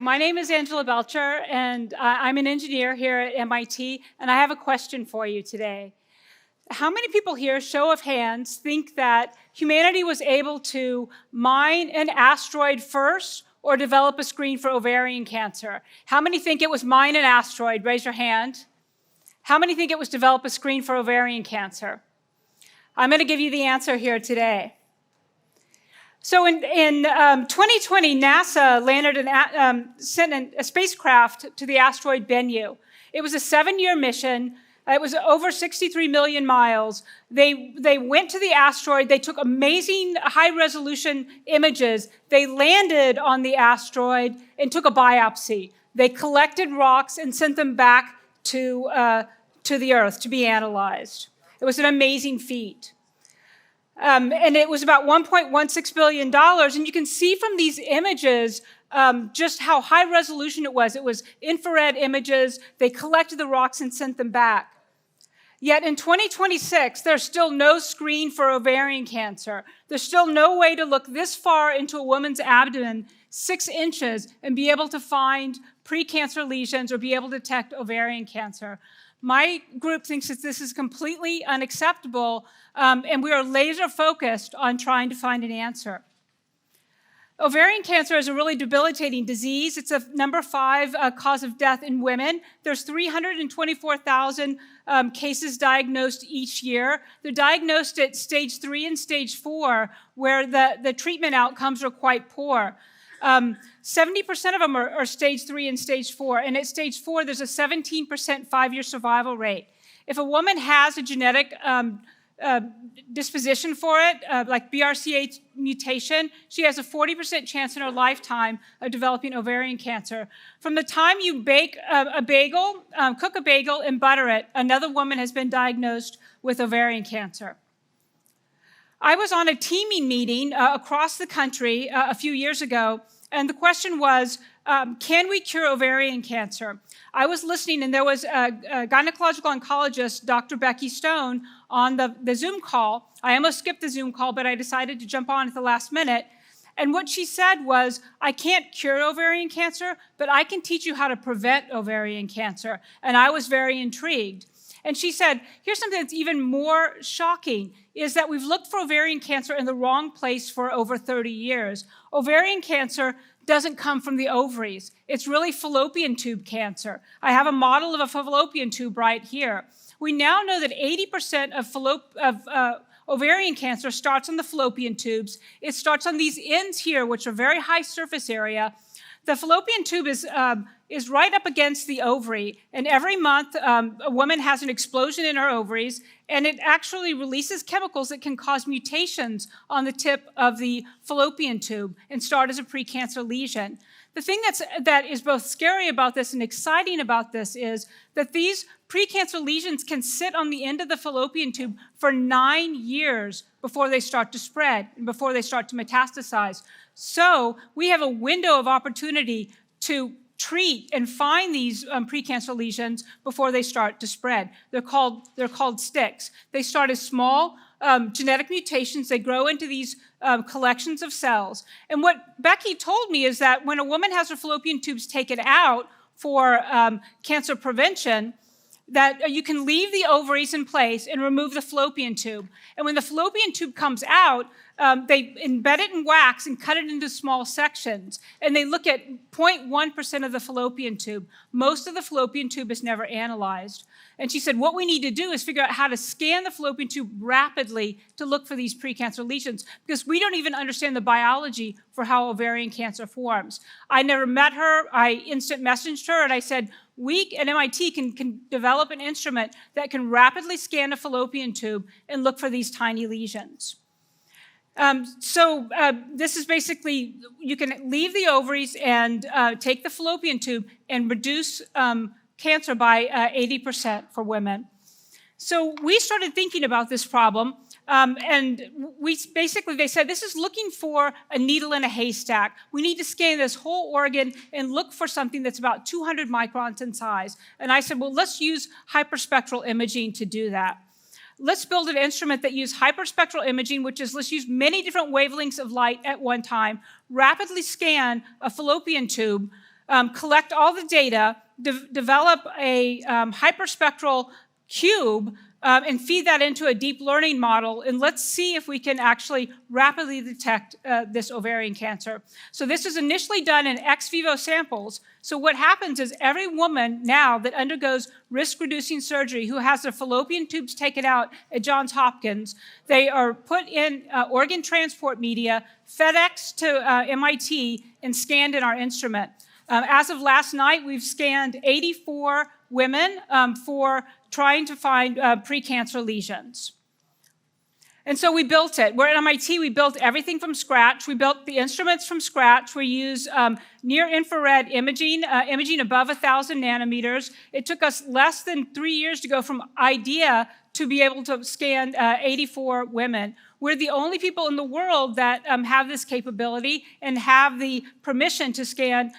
My name is Angela Belcher, and I'm an engineer here at MIT, and I have a question for you today. How many people here, show of hands, think that humanity was able to mine an asteroid first or develop a screen for ovarian cancer? How many think it was mine an asteroid? Raise your hand. How many think it was develop a screen for ovarian cancer? I'm going to give you the answer here today. So in 2020, NASA sent a spacecraft to the asteroid Bennu. It was a 7-year mission. It was over 63 million miles. They went to the asteroid. They took amazing high-resolution images. They landed on the asteroid and took a biopsy. They collected rocks and sent them back to the Earth to be analyzed. It was an amazing feat. And it was about $1.16 billion. And you can see from these images just how high resolution it was. It was infrared images. They collected the rocks and sent them back. Yet in 2026, there's still no screen for ovarian cancer. There's still no way to look this far into a woman's abdomen, 6 inches, and be able to find precancer lesions or be able to detect ovarian cancer. My group thinks that this is completely unacceptable, and we are laser focused on trying to find an answer. Ovarian cancer is a really debilitating disease. It's a number 5 cause of death in women. There's 324,000 cases diagnosed each year. They're diagnosed at stage 3 and stage 4, where the treatment outcomes are quite poor. 70% of them are stage 3 and stage 4, and at stage 4, there's a 17% 5-year survival rate. If a woman has a genetic disposition for it, like BRCA mutation, she has a 40% chance in her lifetime of developing ovarian cancer. From the time you bake a bagel, cook a bagel and butter it, another woman has been diagnosed with ovarian cancer. I was on a teaming meeting across the country a few years ago, and the question was, can we cure ovarian cancer? I was listening, and there was a gynecological oncologist, Dr. Becky Stone, on the Zoom call. I almost skipped the Zoom call, but I decided to jump on at the last minute. And what she said was, I can't cure ovarian cancer, but I can teach you how to prevent ovarian cancer. And I was very intrigued. And she said, here's something that's even more shocking, is that we've looked for ovarian cancer in the wrong place for over 30 years. Ovarian cancer doesn't come from the ovaries. It's really fallopian tube cancer. I have a model of a fallopian tube right here. We now know that 80% of ovarian cancer starts on the fallopian tubes. It starts on these ends here, which are very high surface area. The fallopian tube is right up against the ovary, and every month a woman has an explosion in her ovaries, and it actually releases chemicals that can cause mutations on the tip of the fallopian tube and start as a precancer lesion. The thing that is both scary about this and exciting about this is that these precancer lesions can sit on the end of the fallopian tube for 9 years before they start to spread and before they start to metastasize. So we have a window of opportunity to treat and find these precancer lesions before they start to spread. They're called sticks. They start as small genetic mutations. They grow into these collections of cells. And what Becky told me is that when a woman has her fallopian tubes taken out for cancer prevention, that you can leave the ovaries in place and remove the fallopian tube. And when the fallopian tube comes out, they embed it in wax and cut it into small sections. And they look at 0.1% of the fallopian tube. Most of the fallopian tube is never analyzed. And she said, what we need to do is figure out how to scan the fallopian tube rapidly to look for these precancer lesions, because we don't even understand the biology for how ovarian cancer forms. I never met her. I instant messaged her, and I said, we at MIT can develop an instrument that can rapidly scan a fallopian tube and look for these tiny lesions. This is basically, you can leave the ovaries and take the fallopian tube and reduce cancer by 80% for women. So we started thinking about this problem, and they said, this is looking for a needle in a haystack. We need to scan this whole organ and look for something that's about 200 microns in size. And I said, well, let's use hyperspectral imaging to do that. Let's build an instrument that uses hyperspectral imaging, which is let's use many different wavelengths of light at one time, rapidly scan a fallopian tube, collect all the data, develop a hyperspectral cube, and feed that into a deep learning model, and let's see if we can actually rapidly detect this ovarian cancer. So this is initially done in ex vivo samples. So what happens is every woman now that undergoes risk-reducing surgery who has their fallopian tubes taken out at Johns Hopkins, they are put in organ transport media, FedEx to MIT, and scanned in our instrument. As of last night, we've scanned 84 women for trying to find precancer lesions. And so we built it. We're at MIT, we built everything from scratch. We built the instruments from scratch. We use near-infrared imaging, imaging above 1,000 nanometers. It took us less than 3 years to go from idea to be able to scan 84 women. We're the only people in the world that have this capability and have the permission to scan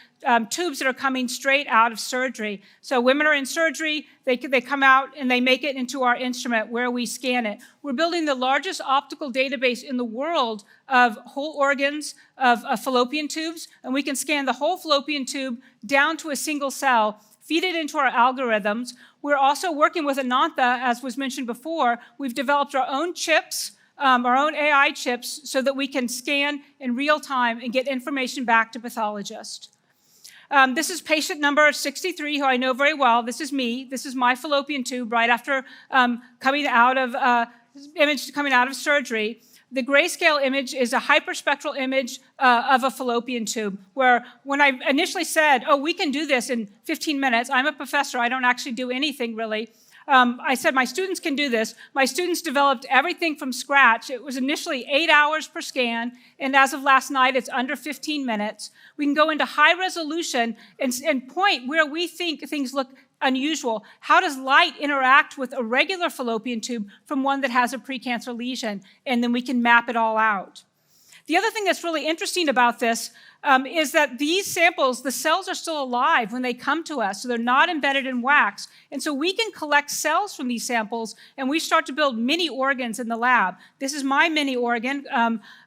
tubes that are coming straight out of surgery. So women are in surgery, they come out and they make it into our instrument where we scan it. We're building the largest optical database in the world of whole organs, of fallopian tubes, and we can scan the whole fallopian tube down to a single cell, feed it into our algorithms. We're also working with Anantha, as was mentioned before. We've developed our own chips, our own AI chips, so that we can scan in real time and get information back to pathologists. This is patient number 63, who I know very well. This is me. This is my fallopian tube right after coming out of surgery. The grayscale image is a hyperspectral image of a fallopian tube, where when I initially said, oh, we can do this in 15 minutes, I'm a professor, I don't actually do anything really. I said my students can do this. My students developed everything from scratch. It was initially 8 hours per scan, and as of last night, it's under 15 minutes. We can go into high resolution and point where we think things look unusual. How does light interact with a regular fallopian tube from one that has a precancer lesion? And then we can map it all out. The other thing that's really interesting about this is that these samples, the cells are still alive when they come to us, so they're not embedded in wax. And so we can collect cells from these samples, and we start to build mini organs in the lab. This is my mini organ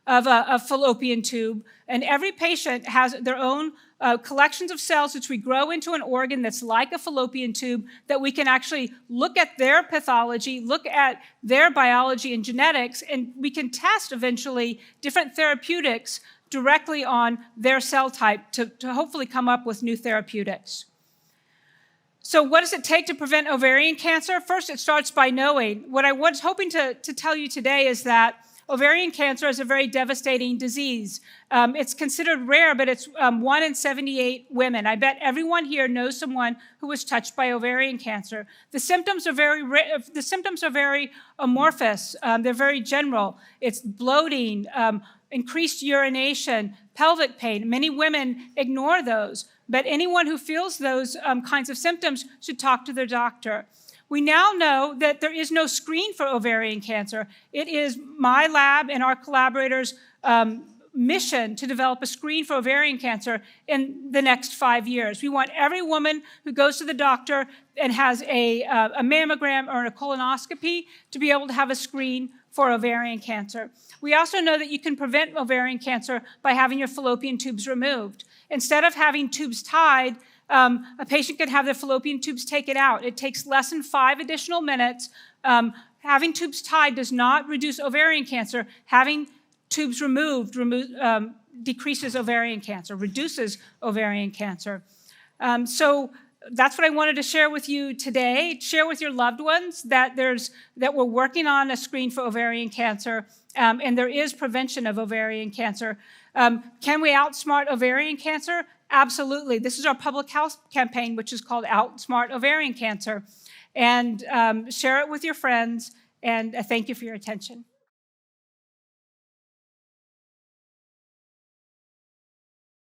of a fallopian tube, and every patient has their own collections of cells which we grow into an organ that's like a fallopian tube, that we can actually look at their pathology, look at their biology and genetics, and we can test eventually different therapeutics directly on their cell type to hopefully come up with new therapeutics. So what does it take to prevent ovarian cancer? First, it starts by knowing. What I was hoping to tell you today is that ovarian cancer is a very devastating disease. It's considered rare, but it's 1 in 78 women. I bet everyone here knows someone who was touched by ovarian cancer. The symptoms are very amorphous. They're very general. It's bloating, increased urination, pelvic pain. Many women ignore those, but anyone who feels those kinds of symptoms should talk to their doctor. We now know that there is no screen for ovarian cancer. It is my lab and our collaborators' mission to develop a screen for ovarian cancer in the next 5 years. We want every woman who goes to the doctor and has a mammogram or a colonoscopy to be able to have a screen for ovarian cancer. We also know that you can prevent ovarian cancer by having your fallopian tubes removed. Instead of having tubes tied, a patient can have their fallopian tubes taken out. It takes less than 5 additional minutes. Having tubes tied does not reduce ovarian cancer. Having tubes removed decreases ovarian cancer, reduces ovarian cancer. So that's what I wanted to share with you today. Share with your loved ones that we're working on a screen for ovarian cancer, and there is prevention of ovarian cancer. Can we outsmart ovarian cancer? Absolutely. This is our public health campaign, which is called Outsmart Ovarian Cancer. And share it with your friends, and thank you for your attention.